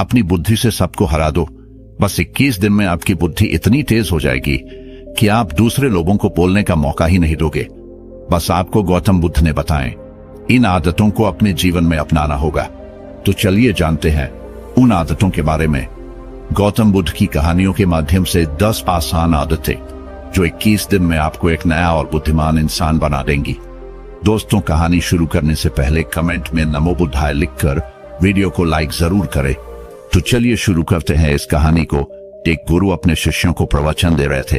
अपनी बुद्धि से सबको हरा दो। बस 21 दिन में आपकी बुद्धि इतनी तेज हो जाएगी कि आप दूसरे लोगों को बोलने का मौका ही नहीं दोगे। बस आपको गौतम बुद्ध ने बताएं, इन आदतों को अपने जीवन में अपनाना होगा। तो चलिए जानते हैं उन आदतों के बारे में। गौतम बुद्ध की कहानियों के माध्यम से 10 आसान आदतें जो 21 दिन में आपको एक नया और बुद्धिमान इंसान बना देंगी। दोस्तों, कहानी शुरू करने से पहले कमेंट में नमो बुद्धाय लिखकर वीडियो को लाइक जरूर करें। तो चलिए शुरू करते हैं इस कहानी को। एक गुरु अपने शिष्यों को प्रवचन दे रहे थे।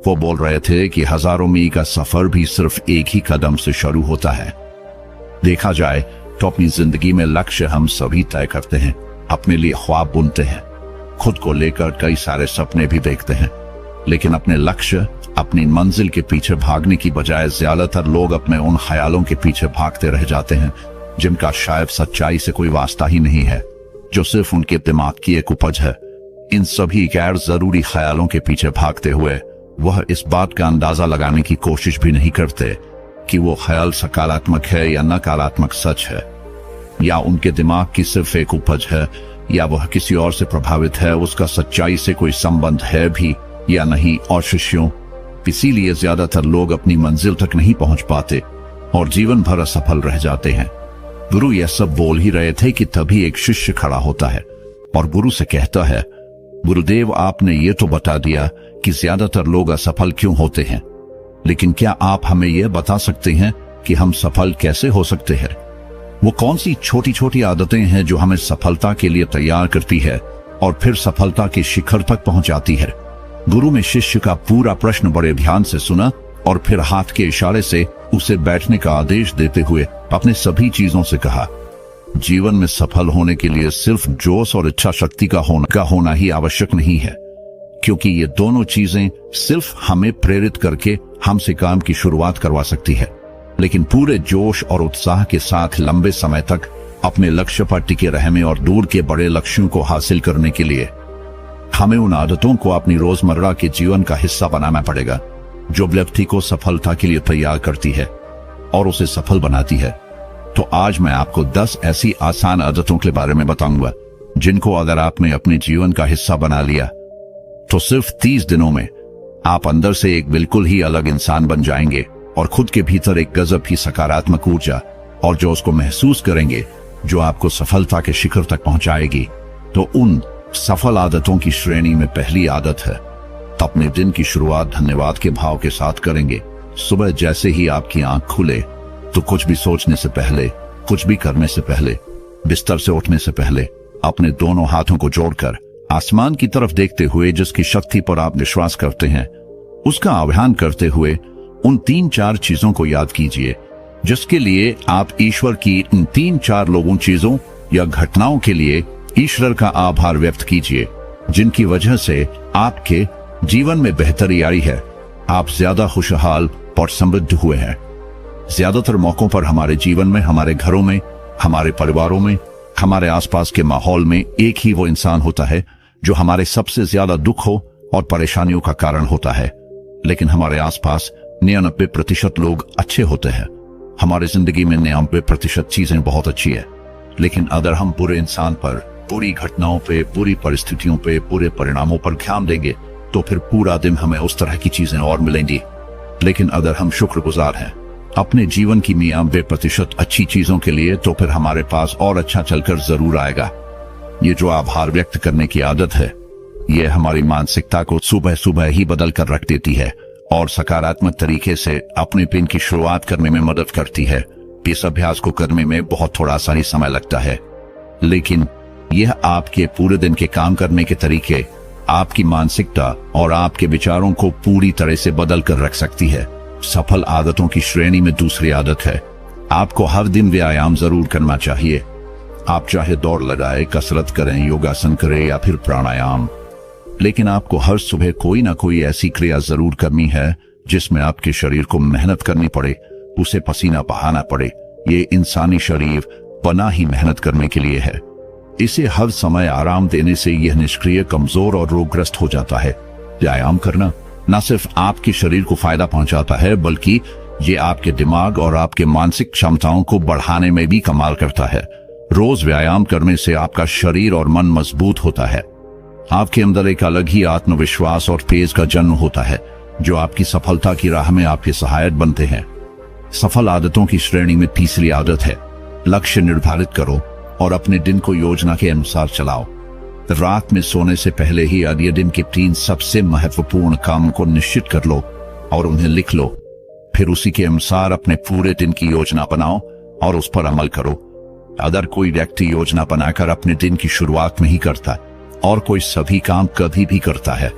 वो बोल रहे थे कि हजारों मील का सफर भी सिर्फ एक ही कदम से शुरू होता है। देखा जाए तो अपनी जिंदगी में लक्ष्य हम सभी तय करते हैं, अपने लिए ख्वाब बुनते हैं, खुद को लेकर कई सारे सपने भी देखते हैं, लेकिन अपने लक्ष्य, अपनी मंजिल के पीछे भागने की बजाय ज्यादातर लोग अपने उन ख्यालों के पीछे भागते रह जाते हैं जिनका शायद सच्चाई से कोई वास्ता ही नहीं है, जो सिर्फ उनके दिमाग की एक उपज है। इन सभी गैर जरूरी ख्यालों के पीछे भागते हुए वह इस बात का अंदाजा लगाने की कोशिश भी नहीं करते कि वो ख्याल सकारात्मक है या नकारात्मक सच है, या उनके दिमाग की सिर्फ एक उपज है, या वह किसी और से प्रभावित है, उसका सच्चाई से कोई संबंध है भी या नहीं। और शिष्यों, इसीलिए ज्यादातर लोग अपनी मंजिल तक नहीं पहुंच पाते और जीवन भर असफल रह जाते हैं। गुरु यह सब बोल ही रहे थे कि तभी एक शिष्य खड़ा होता है और गुरु से कहता है, गुरुदेव, आपने ये तो बता दिया कि ज्यादातर लोग असफल क्यों होते हैं, लेकिन क्या आप हमें यह बता सकते हैं कि हम सफल कैसे हो सकते हैं? वो कौन सी छोटी छोटी आदतें हैं जो हमें सफलता के लिए तैयार करती है और फिर सफलता के शिखर तक पहुंचाती है? गुरु ने शिष्य का पूरा प्रश्न बड़े ध्यान से सुना और फिर हाथ के इशारे से उसे बैठने का आदेश देते हुए अपने सभी चीजों से कहा, जीवन में सफल होने के लिए सिर्फ जोश और इच्छा शक्ति का होना ही आवश्यक नहीं है, क्योंकि ये दोनों चीजें सिर्फ हमें प्रेरित करके हमसे काम की शुरुआत करवा सकती है, लेकिन पूरे जोश और उत्साह के साथ लंबे समय तक अपने लक्ष्य पर टिके रहने और दूर के बड़े लक्ष्यों को हासिल करने के लिए हमें उन आदतों को अपनी रोजमर्रा के जीवन का हिस्सा बनाना पड़ेगा जो व्यक्ति को सफलता के लिए तैयार करती है और उसे सफल बनाती है। तो आज मैं आपको 10 ऐसी आसान आदतों के बारे में बताऊंगा जिनको अगर आपने अपने जीवन का हिस्सा बना लिया तो सिर्फ 30 दिनों में आप अंदर से एक बिल्कुल ही अलग इंसान बन जाएंगे और खुद के भीतर एक गजब की सकारात्मक ऊर्जा और जो उसको महसूस करेंगे जो आपको सफलता के शिखर तक पहुंचाएगी। तो उन सफल आदतों की श्रेणी में पहली आदत है, अपने दिन की शुरुआत धन्यवाद के भाव के साथ करेंगे। सुबह जैसे ही आपकी आंख खुले तो कुछ भी सोचने से पहले, कुछ भी करने से पहले, बिस्तर से उठने से पहले अपने दोनों हाथों को जोड़कर आसमान की तरफ देखते हुए जिसकी शक्ति पर आप विश्वास करते हैं उसका आह्वान करते हुए उन 3-4 चीजों को याद कीजिए जिसके लिए आप ईश्वर की इन 3-4 लोगों, चीजों या घटनाओं के लिए ईश्वर का आभार व्यक्त कीजिए जिनकी वजह से आपके जीवन में बेहतरी आई है, आप ज्यादा खुशहाल और समृद्ध हुए हैं। ज्यादातर मौकों पर हमारे जीवन में, हमारे घरों में, हमारे परिवारों में, हमारे आसपास के माहौल में एक ही वो इंसान होता है जो हमारे सबसे ज्यादा दुख हो और परेशानियों का कारण होता है, लेकिन हमारे आसपास 99% लोग अच्छे होते हैं। हमारी जिंदगी में 99% चीजें बहुत अच्छी है, लेकिन अगर हम बुरे इंसान पर, बुरी घटनाओं पे, बुरी परिस्थितियों पे, बुरे परिणामों पर ध्यान देंगे तो फिर पूरा दिन हमें उस तरह की चीजें और मिलेंगी। लेकिन अगर हम शुक्रगुजार हैं अपने जीवन की 99% अच्छी चीजों के लिए तो फिर हमारे पास और अच्छा चलकर जरूर आएगा। ये जो आभार व्यक्त करने की आदत है, ये हमारी मानसिकता को सुबह सुबह ही बदल कर रख देती है और सकारात्मक तरीके से अपने दिन की शुरुआत करने में मदद करती है। इस अभ्यास को करने में बहुत थोड़ा सा ही समय लगता है, लेकिन यह आपके पूरे दिन के काम करने के तरीके, आपकी मानसिकता और आपके विचारों को पूरी तरह से बदल कर रख सकती है। सफल आदतों की श्रेणी में दूसरी आदत है, आपको हर दिन व्यायाम जरूर करना चाहिए। आप चाहे दौड़ लगाए, कसरत करें, योगासन करें या फिर प्राणायाम, लेकिन आपको हर सुबह कोई ना कोई ऐसी क्रिया जरूर करनी है जिसमें आपके शरीर को मेहनत करनी पड़े, उसे पसीना बहाना पड़े। ये इंसानी शरीर बना ही मेहनत करने के लिए है। इसे हर समय आराम देने से यह निष्क्रिय, कमजोर और रोगग्रस्त हो जाता है। व्यायाम करना न सिर्फ आपके शरीर को फायदा पहुंचाता है, बल्कि ये आपके दिमाग और आपके मानसिक क्षमताओं को बढ़ाने में भी कमाल करता है। रोज व्यायाम करने से आपका शरीर और मन मजबूत होता है। आपके अंदर एक अलग ही आत्मविश्वास और तेज का जन्म होता है जो आपकी सफलता की राह में आपके सहायक बनते हैं। सफल आदतों की श्रेणी में तीसरी आदत है, लक्ष्य निर्धारित करो और अपने दिन को योजना के अनुसार चलाओ। रात में सोने से पहले ही अगले दिन के 3 सबसे महत्वपूर्ण कामों को निश्चित कर लो और उन्हें लिख लो। फिर उसी के अनुसार अपने पूरे दिन की योजना बनाओ और उस पर अमल करो। अगर कोई व्यक्ति योजना बनाकर अपने दिन की शुरुआत में ही करता है और कोई सभी काम कभी भी करता है,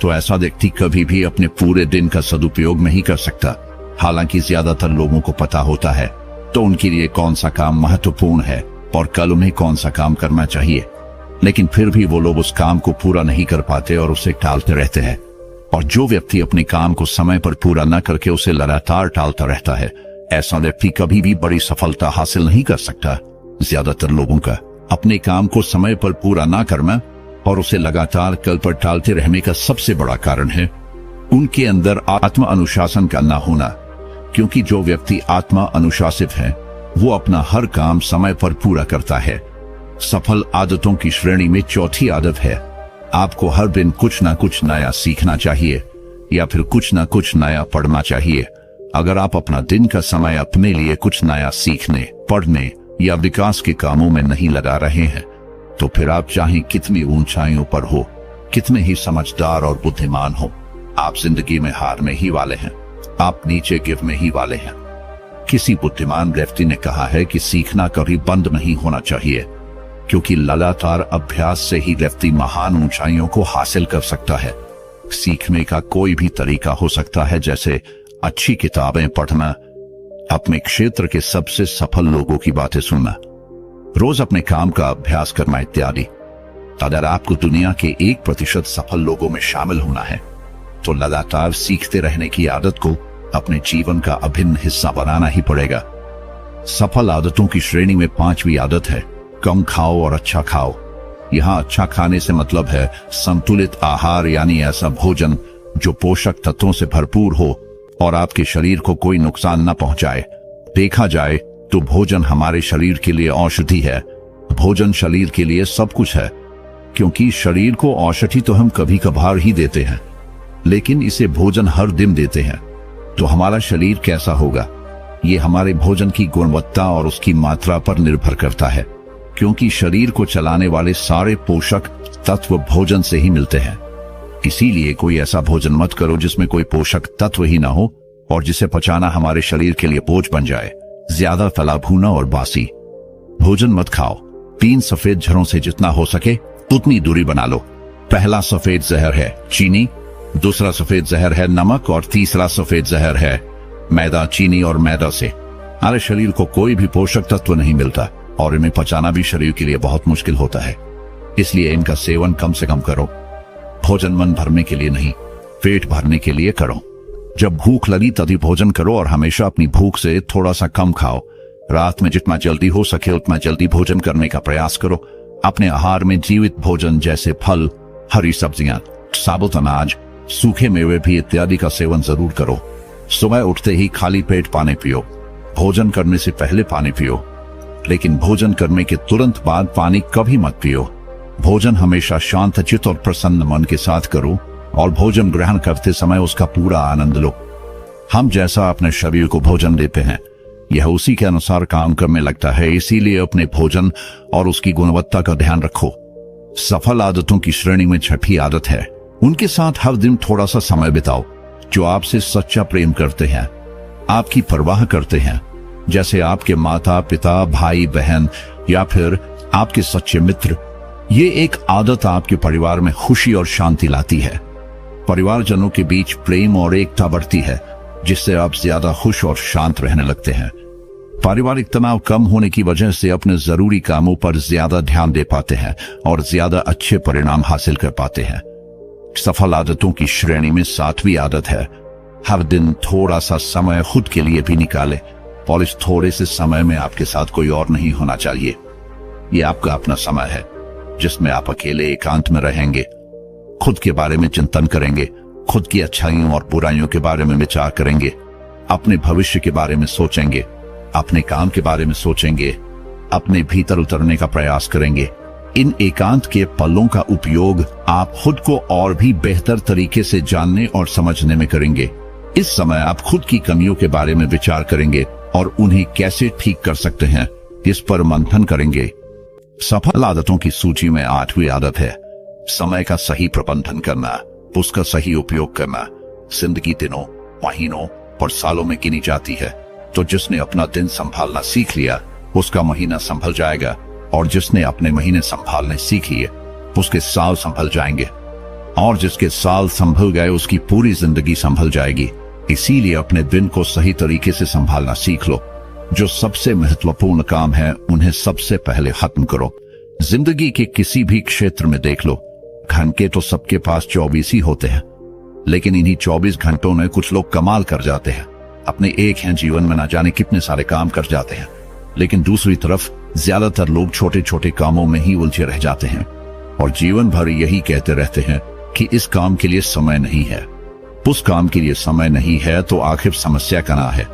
तो ऐसा व्यक्ति कभी भी अपने पूरे दिन का सदुपयोग नहीं कर सकता। हालांकि ज्यादातर लोगों को पता होता है तो उनके लिए कौन सा काम महत्वपूर्ण है और कल उन्हें कौन सा काम करना चाहिए, लेकिन फिर भी वो लोग उस काम को पूरा नहीं कर पाते और उसे टालते रहते हैं। और जो व्यक्ति अपने काम को समय पर पूरा न करके उसे लगातार टालता रहता है, ऐसा व्यक्ति कभी भी बड़ी सफलता हासिल नहीं कर सकता। ज्यादातर लोगों का अपने काम को समय पर पूरा ना करना और उसे लगातार कल पर टालते रहने का सबसे बड़ा कारण है उनके अंदर आत्म अनुशासन का ना होना। क्योंकि जो व्यक्ति आत्मा अनुशासित है वो अपना हर काम समय पर पूरा करता है। सफल आदतों की श्रेणी में चौथी आदत है, आपको हर दिन कुछ ना कुछ नया सीखना चाहिए या फिर कुछ ना कुछ नया पढ़ना चाहिए। अगर आप अपना दिन का समय अपने लिए कुछ नया सीखने, पढ़ने या विकास के कामों में नहीं लगा रहे हैं, तो फिर आप चाहे कितनी ऊंचाइयों पर हो, कितने ही समझदार और बुद्धिमान हो, आप जिंदगी में हारने ही वाले हैं, आप नीचे गिरने ही वाले हैं। किसी बुद्धिमान व्यक्ति ने कहा है कि सीखना कभी बंद नहीं होना चाहिए, क्योंकि लगातार अभ्यास से ही व्यक्ति महान ऊंचाइयों को हासिल कर सकता है। सीखने का कोई भी तरीका हो सकता है, जैसे अच्छी किताबें पढ़ना, अपने क्षेत्र के सबसे सफल लोगों की बातें सुनना, रोज अपने काम का अभ्यास करना इत्यादि। अगर आपको दुनिया के 1% सफल लोगों में शामिल होना है तो लगातार सीखते रहने की आदत को अपने जीवन का अभिन्न हिस्सा बनाना ही पड़ेगा। सफल आदतों की श्रेणी में 5वीं आदत है, कम खाओ और अच्छा खाओ। यहाँ अच्छा खाने से मतलब है संतुलित आहार, यानी ऐसा भोजन जो पोषक तत्वों से भरपूर हो और आपके शरीर को कोई नुकसान न पहुंचाए। देखा जाए तो भोजन हमारे शरीर के लिए औषधि है। भोजन शरीर के लिए सब कुछ है, क्योंकि शरीर को औषधि तो हम कभी कभार ही देते हैं, लेकिन इसे भोजन हर दिन देते हैं। तो हमारा शरीर कैसा होगा, ये हमारे भोजन की गुणवत्ता और उसकी मात्रा पर निर्भर करता है, क्योंकि शरीर को चलाने वाले सारे पोषक तत्व भोजन से ही मिलते हैं। इसीलिए कोई ऐसा भोजन मत करो जिसमें कोई पोषक तत्व ही ना हो और जिसे पचाना हमारे शरीर के लिए बोझ बन जाए। ज्यादा तला भुना और बासी भोजन मत खाओ। 3 सफेद जहरों से जितना हो सके उतनी दूरी बना लो। पहला सफेद जहर है चीनी, दूसरा सफेद जहर है नमक और तीसरा सफेद जहर है मैदा। चीनी और मैदा से हमारे शरीर को कोई भी पोषक तत्व नहीं मिलता और इन्हें पचाना भी शरीर के लिए बहुत मुश्किल होता है। इसलिए इनका सेवन कम से कम करो। भोजन मन भरने के लिए नहीं, पेट भरने के लिए करो। जब भूख लगी तभी भोजन करो और हमेशा अपनी भूख से थोड़ा सा कम खाओ। रात में जितना जल्दी हो सके उतना जल्दी भोजन करने का प्रयास करो। अपने आहार में जीवित भोजन जैसे फल, हरी सब्जियां, साबुत अनाज, सूखे मेवे भी इत्यादि का सेवन जरूर करो। सुबह उठते ही खाली पेट पानी पियो। भोजन करने से पहले पानी पियो, लेकिन भोजन करने के तुरंत बाद पानी कभी मत पियो। भोजन हमेशा शांत चित्त और प्रसन्न मन के साथ करो और भोजन ग्रहण करते समय उसका पूरा आनंद लो। हम जैसा अपने शरीर को भोजन देते हैं यह उसी के अनुसार काम करने लगता है। इसीलिए अपने भोजन और उसकी गुणवत्ता का ध्यान रखो। सफल आदतों की श्रेणी में 6ठी आदत है, उनके साथ हर दिन थोड़ा सा समय बिताओ जो आपसे सच्चा प्रेम करते हैं, आपकी परवाह करते हैं, जैसे आपके माता पिता, भाई बहन या फिर आपके सच्चे मित्र। ये एक आदत आपके परिवार में खुशी और शांति लाती है। परिवारजनों के बीच प्रेम और एकता बढ़ती है, जिससे आप ज्यादा खुश और शांत रहने लगते हैं। पारिवारिक तनाव कम होने की वजह से अपने जरूरी कामों पर ज्यादा ध्यान दे पाते हैं और ज्यादा अच्छे परिणाम हासिल कर पाते हैं। सफल आदतों की श्रेणी में 7वीं आदत है, हर दिन थोड़ा सा समय खुद के लिए भी निकाले और इस थोड़े से समय में आपके साथ कोई और नहीं होना चाहिए। ये आपका अपना समय है जिसमें आप अकेले एकांत में रहेंगे, खुद के बारे में चिंतन करेंगे, खुद की अच्छाइयों और बुराइयों के बारे में विचार करेंगे, अपने भविष्य के बारे में सोचेंगे, अपने काम के बारे में सोचेंगे, अपने भीतर उतरने का प्रयास करेंगे। इन एकांत के पलों का उपयोग आप खुद को और भी बेहतर तरीके से जानने और समझने में करेंगे। इस समय आप खुद की कमियों के बारे में विचार करेंगे और उन्हें कैसे ठीक कर सकते हैं, इस पर मंथन करेंगे। सफल आदतों की सूची में 8वीं आदत है समय का सही प्रबंधन करना, उसका सही उपयोग करना। जिंदगी दिनों, महीनों और सालों में गिनी जाती है, तो जिसने अपना दिन संभालना सीख लिया उसका महीना संभल जाएगा, और जिसने अपने महीने संभालने सीख लिए उसके साल संभल जाएंगे, और जिसके साल संभल गए उसकी पूरी जिंदगी संभल जाएगी। इसीलिए अपने दिन को सही तरीके से संभालना सीख लो। जो सबसे महत्वपूर्ण काम है उन्हें सबसे पहले खत्म करो। जिंदगी के किसी भी क्षेत्र में देख लो, घंटे तो सबके पास 24 ही होते हैं, लेकिन इन्हीं 24 घंटों में कुछ लोग कमाल कर जाते हैं, अपने एक हैं जीवन में ना जाने कितने सारे काम कर जाते हैं। लेकिन दूसरी तरफ ज्यादातर लोग छोटे छोटे कामों में ही उलझे रह जाते हैं और जीवन भर यही कहते रहते हैं कि इस काम के लिए समय नहीं है, उस काम के लिए समय नहीं है। तो आखिर समस्या कहाँ है?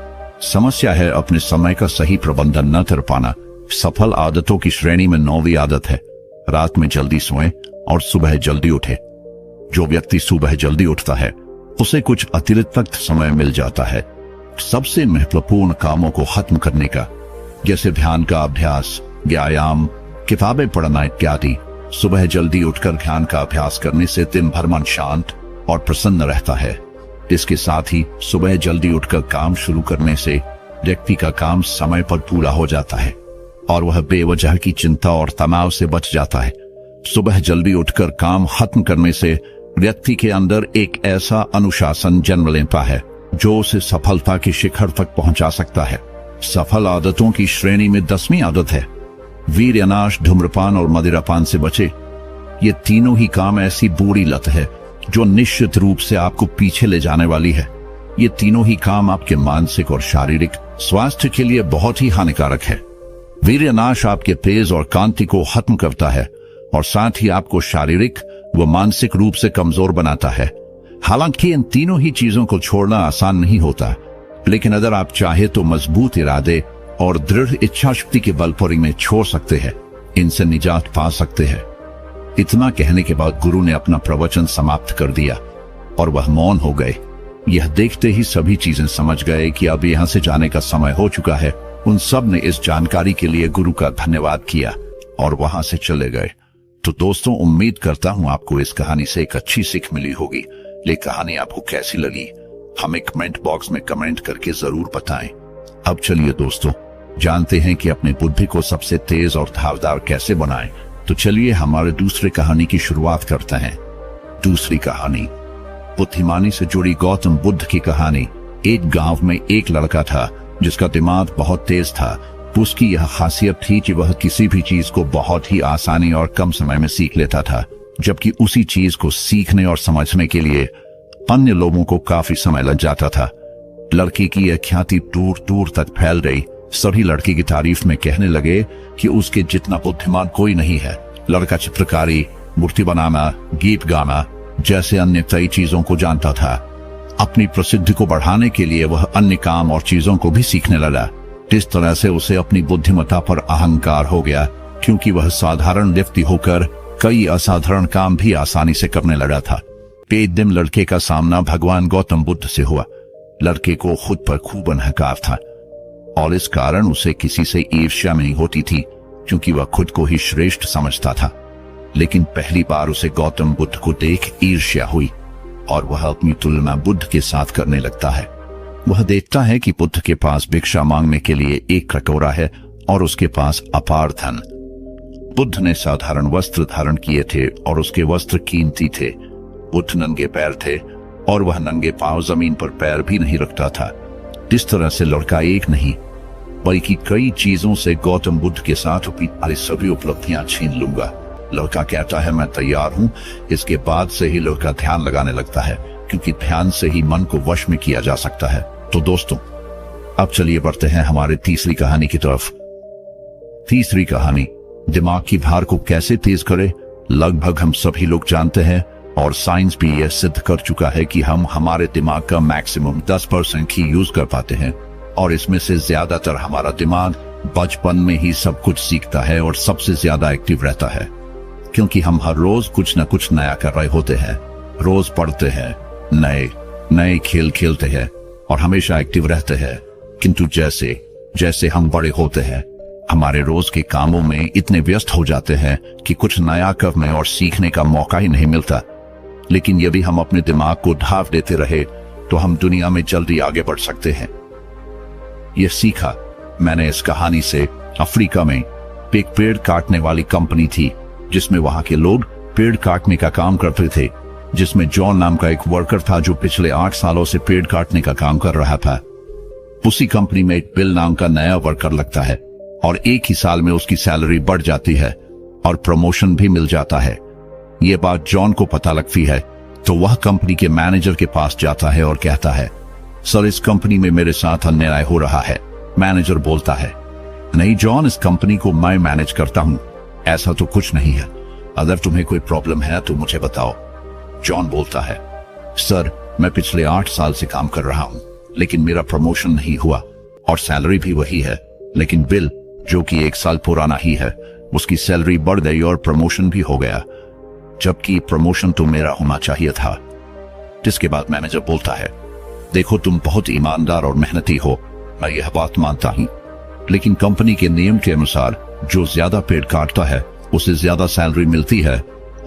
समस्या है अपने समय का सही प्रबंधन न कर पाना। सफल आदतों की श्रेणी में 9वीं आदत है रात में जल्दी सोएं और सुबह जल्दी उठे। जो व्यक्ति सुबह जल्दी उठता है उसे कुछ अतिरिक्त समय मिल जाता है सबसे महत्वपूर्ण कामों को खत्म करने का, जैसे ध्यान का अभ्यास, व्यायाम, किताबें पढ़ना इत्यादि। सुबह जल्दी उठकर ध्यान का अभ्यास करने से दिन भर मन शांत और प्रसन्न रहता है। इसके साथ ही सुबह जल्दी उठकर काम शुरू करने से व्यक्ति का काम समय पर पूरा हो जाता है और वह बेवजह की चिंता और तनाव से बच जाता है। सुबह जल्दी उठकर काम खत्म करने से व्यक्ति के अंदर एक ऐसा अनुशासन जन्म लेता है जो उसे सफलता के शिखर तक पहुंचा सकता है। सफल आदतों की श्रेणी में 10वीं आदत है वीर्यनाश, धूम्रपान और मदिरापान से बचे। ये तीनों ही काम ऐसी बुरी लत है जो निश्चित रूप से आपको पीछे ले जाने वाली है। ये तीनों ही काम आपके मानसिक और शारीरिक स्वास्थ्य के लिए बहुत ही हानिकारक है। वीर्यनाश आपके तेज और कांति को खत्म करता है और साथ ही आपको शारीरिक व मानसिक रूप से कमजोर बनाता है। हालांकि इन तीनों ही चीजों को छोड़ना आसान नहीं होता, लेकिन अगर आप चाहे तो मजबूत इरादे और दृढ़ इच्छा शक्ति के बल पर इन्हें छोड़ सकते हैं, इनसे निजात पा सकते हैं। इतना कहने के बाद गुरु ने अपना प्रवचन समाप्त कर दिया और वह मौन हो गए। यह देखते ही सभी चीजें समझ गए कि अब यहां से जाने का समय हो चुका है। उन सब ने इस जानकारी के लिए गुरु का धन्यवाद किया और वहां से चले गए। तो दोस्तों, उम्मीद करता हूं आपको इस कहानी से एक अच्छी सीख मिली होगी। ये कहानी आपको कैसी लगी हमें कमेंट बॉक्स में कमेंट करके जरूर बताएं। अब चलिए दोस्तों, जानते हैं कि अपनी बुद्धि को सबसे तेज और धारदार कैसे बनाएं। तो चलिए हमारे दूसरी कहानी की शुरुआत करते हैं। दूसरी कहानी बुद्धिमानी से जुड़ी गौतम बुद्ध की कहानी। एक गांव में एक लड़का था जिसका दिमाग बहुत तेज था। उसकी यह खासियत थी कि वह किसी भी चीज को बहुत ही आसानी और कम समय में सीख लेता था, जबकि उसी चीज को सीखने और समझने के लिए अन्य लोगों को काफी समय लग जाता था। लड़की की यह ख्याति दूर दूर तक फैल गई। सभी लड़की की तारीफ में कहने लगे कि उसके जितना बुद्धिमान कोई नहीं है। लड़का चित्रकारी, मूर्ति बनाना, गीत गाना जैसे अन्य कई चीजों को जानता था। अपनी प्रसिद्धि को बढ़ाने के लिए वह अन्य काम और चीजों को भी सीखने लगा। इस तरह से उसे अपनी बुद्धिमत्ता पर अहंकार हो गया, क्योंकि वह साधारण व्यक्ति होकर कई असाधारण काम भी आसानी से करने लगा था। एक दिन लड़के का सामना भगवान गौतम बुद्ध से हुआ। लड़के को खुद पर खूब अहंकार था और इस कारण उसे किसी से ईर्ष्या नहीं होती थी, क्योंकि वह खुद को ही श्रेष्ठ समझता था। लेकिन पहली बार उसे गौतम बुद्ध को देख ईर्ष्या हुई और वह अपनी तुलना बुद्ध के साथ करने लगता है। वह देखता है कि बुद्ध के पास भिक्षा मांगने के लिए एक कटोरा है और उसके पास अपार धन। बुद्ध ने साधारण वस्त्र धारण किए थे और उसके वस्त्र कीमती थे। बुद्ध नंगे पैर थे और वह नंगे पांव जमीन पर पैर भी नहीं रखता था। इस तरह से लड़का एक नहीं बल्कि कई चीजों से गौतम बुद्ध के साथ अपनी सभी उपलब्धियां छीन लूंगा। लड़का कहता है मैं तैयार हूं। इसके बाद से ही लड़का ध्यान लगाने लगता है, क्योंकि ध्यान से ही मन को वश में किया जा सकता है। तो दोस्तों, अब चलिए बढ़ते हैं हमारे तीसरी कहानी की तरफ। तीसरी कहानी दिमाग की भार को कैसे तेज करे। लगभग हम सभी लोग जानते हैं और साइंस भी यह सिद्ध कर चुका है कि हम हमारे दिमाग का मैक्सिमम 10% ही यूज कर पाते हैं और इसमें से ज्यादातर हमारा दिमाग बचपन में ही सब कुछ सीखता है और सबसे ज्यादा एक्टिव रहता है, क्योंकि हम हर रोज कुछ न कुछ नया कर रहे होते हैं। रोज पढ़ते हैं, नए नए खेल खेलते हैं और हमेशा एक्टिव रहते हैं। किंतु जैसे जैसे हम बड़े होते हैं, हमारे रोज के कामों में इतने व्यस्त हो जाते हैं कि कुछ नया करने और सीखने का मौका ही नहीं मिलता। लेकिन यदि हम अपने दिमाग को ढाफ देते रहे तो हम दुनिया में जल्दी आगे बढ़ सकते हैं। यह सीखा मैंने इस कहानी से। अफ्रीका में एक पेड़ काटने वाली कंपनी थी, जिसमें वहां के लोग पेड़ काटने का काम करते थे, जिसमें जॉन नाम का एक वर्कर था जो पिछले 8 सालों से पेड़ काटने का काम कर रहा था। उसी कंपनी में एक बिल नाम का नया वर्कर लगता है और एक ही साल में उसकी सैलरी बढ़ जाती है और प्रमोशन भी मिल जाता है। यह बात जॉन को पता लगती है तो वह कंपनी के मैनेजर के पास जाता है और कहता है, सर, इस कंपनी में मेरे साथ अन्याय हो रहा है। मैनेजर बोलता है, नहीं जॉन, इस कंपनी को मैं मैनेज करता हूं, ऐसा तो कुछ नहीं है। अगर तुम्हें कोई प्रॉब्लम है तो मुझे बताओ। जॉन बोलता है, सर, मैं पिछले 8 साल से काम कर रहा हूं, लेकिन मेरा प्रमोशन नहीं हुआ और सैलरी भी वही है। लेकिन बिल, जो कि 1 साल पुराना ही है, उसकी सैलरी बढ़ गई और प्रमोशन भी हो गया, जबकि प्रमोशन तो मेरा होना चाहिए था। जिसके बाद मैनेजर बोलता है, देखो, तुम बहुत ईमानदार और मेहनती हो, मैं यह बात मानता हूं, लेकिन कंपनी के नियम के अनुसार जो ज्यादा पेड़ काटता है उसे ज्यादा सैलरी मिलती है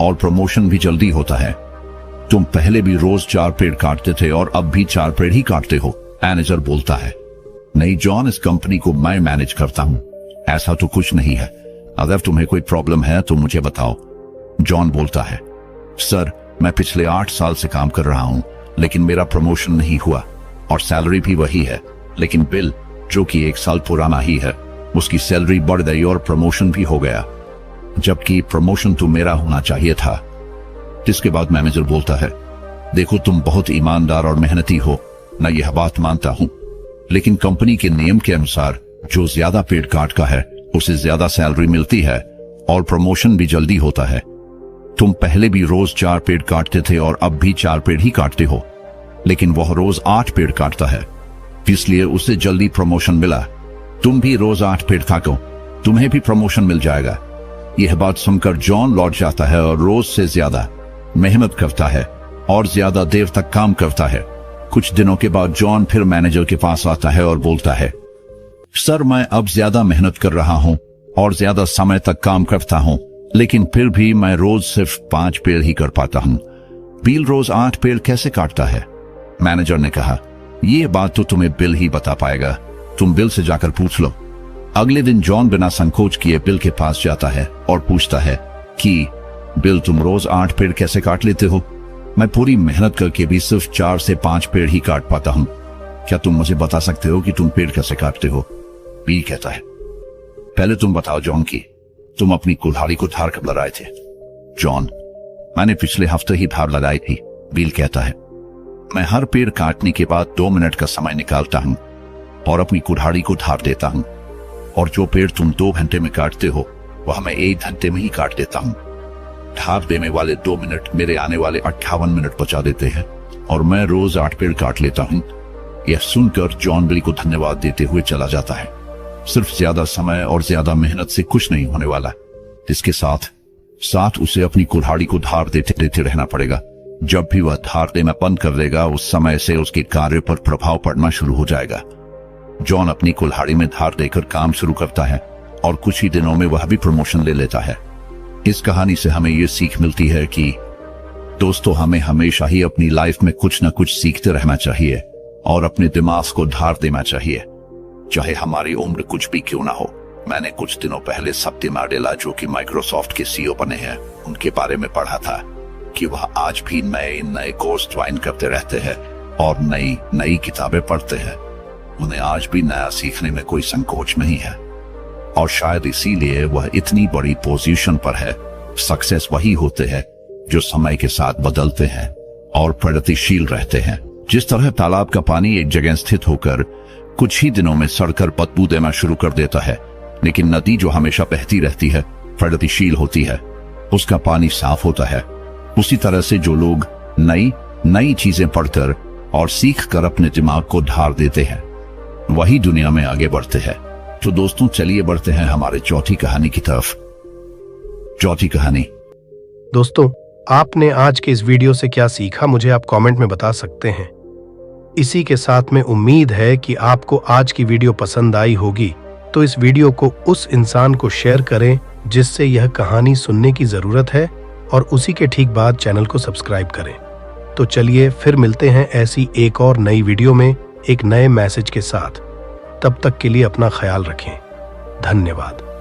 और प्रमोशन भी जल्दी होता है। तुम पहले भी रोज 4 पेड़ काटते थे और अब भी 4 पेड़ ही काटते हो। मैनेजर बोलता है, नहीं जॉन, इस कंपनी को मैं मैनेज करता हूं, ऐसा तो कुछ नहीं है। अगर तुम्हें कोई प्रॉब्लम है तो मुझे बताओ। जॉन बोलता है, सर, मैं पिछले 8 साल से काम कर रहा हूं, लेकिन मेरा प्रमोशन नहीं हुआ और सैलरी भी वही है। लेकिन बिल, जो कि 1 साल पुराना ही है, उसकी सैलरी बढ़ गई और प्रमोशन भी हो गया, जबकि प्रमोशन तो मेरा होना चाहिए था। जिसके बाद मैनेजर बोलता है, देखो, तुम बहुत ईमानदार और मेहनती हो, मैं यह बात मानता हूं, लेकिन कंपनी के नियम के अनुसार जो ज्यादा पेड़ काटता है उसे ज्यादा सैलरी मिलती है और प्रमोशन भी जल्दी होता है। तुम पहले भी रोज 4 पेड़ काटते थे और अब भी 4 पेड़ ही काटते हो, लेकिन वह रोज 8 पेड़ काटता है, इसलिए उसे जल्दी प्रमोशन मिला। तुम भी रोज 8 पेड़ काटो, तुम्हें भी प्रमोशन मिल जाएगा। यह बात सुनकर जॉन लौट जाता है और रोज से ज्यादा मेहनत करता है और ज्यादा देर तक काम करता है। कुछ दिनों के बाद जॉन फिर मैनेजर के पास आता है और बोलता है, सर, मैं अब ज्यादा मेहनत कर रहा हूं और ज्यादा समय तक काम करता हूं, लेकिन फिर भी मैं रोज सिर्फ 5 पेड़ ही कर पाता हूं। बिल रोज 8 पेड़ कैसे काटता है? मैनेजर ने कहा, ये बात तो तुम्हें बिल ही बता पाएगा, तुम बिल से जाकर पूछ लो। अगले दिन जॉन बिना संकोच किए बिल के पास जाता है और पूछता है कि बिल, तुम रोज 8 पेड़ कैसे काट लेते हो? मैं पूरी मेहनत करके भी सिर्फ 4 से 5 पेड़ ही काट पाता हूं। क्या तुम मुझे बता सकते हो कि तुम पेड़ कैसे काटते हो? बिल कहता है, पहले तुम बताओ जॉन की तुम अपनी कुल्हाड़ी को धार कब लगाए थे? जॉन, मैंने पिछले हफ्ते ही धार लगाई थी। बिल कहता है, मैं हर पेड़ काटने के बाद 2 मिनट का समय निकालता हूं और अपनी कुल्हाड़ी को धार देता हूं, और जो पेड़ तुम 2 घंटे में काटते हो वह मैं 1 घंटे में ही काट देता हूं। धार देने वाले 2 मिनट मेरे आने वाले 58 मिनट बचा देते हैं और मैं रोज 8 पेड़ काट लेता हूं। यह सुनकर जॉन बिल को धन्यवाद देते हुए चला जाता है। सिर्फ ज्यादा समय और ज्यादा मेहनत से कुछ नहीं होने वाला, इसके साथ साथ उसे अपनी कुल्हाड़ी को धार देते देते रहना पड़ेगा। जब भी वह धार देना बंद कर देगा, उस समय से उसके कार्य पर प्रभाव पड़ना शुरू हो जाएगा। जॉन अपनी कुल्हाड़ी में धार देकर काम शुरू करता है और कुछ ही दिनों में वह भी प्रमोशन ले लेता है। इस कहानी से हमें यह सीख मिलती है कि दोस्तों, हमें हमेशा ही अपनी लाइफ में कुछ न कुछ सीखते रहना चाहिए और अपने दिमाग को धार देना चाहिए, चाहे हमारी उम्र कुछ भी क्यों ना हो। मैंने कुछ दिनों पहले सत्य नाडेला, जो कि माइक्रोसॉफ्ट के सीईओ बने हैं, उनके बारे में पढ़ा था कि वह आज भी नए कोर्स ज्वाइन करते रहते हैं और नई किताबें पढ़ते हैं। उन्हें आज भी नया सीखने में कोई संकोच नहीं है और शायद इसीलिए वह इतनी बड़ी पोजीशन पर है। सक्सेस वही होते हैं जो समय के साथ बदलते हैं और प्रगतिशील रहते हैं। जिस तरह तालाब का पानी एक जगह स्थित होकर कुछ ही दिनों में सड़कर बदबू देना शुरू कर देता है, लेकिन नदी जो हमेशा बहती रहती है, प्रगतिशील होती है, उसका पानी साफ होता है। उसी तरह से जो लोग नई चीजें पढ़कर और सीख कर अपने दिमाग को धार देते हैं, वही दुनिया में आगे बढ़ते हैं। तो दोस्तों चलिए बढ़ते हैं हमारे चौथी कहानी की तरफ। चौथी कहानी। दोस्तों, आपने आज के इस वीडियो से क्या सीखा मुझे आप कमेंट में बता सकते हैं। इसी के साथ में उम्मीद है कि आपको आज की वीडियो पसंद आई होगी, तो इस वीडियो को उस इंसान को शेयर करें जिससे यह कहानी सुनने की जरूरत है, और उसी के ठीक बाद चैनल को सब्सक्राइब करें। तो चलिए फिर मिलते हैं ऐसी एक और नई वीडियो में एक नए मैसेज के साथ। तब तक के लिए अपना ख्याल रखें। धन्यवाद।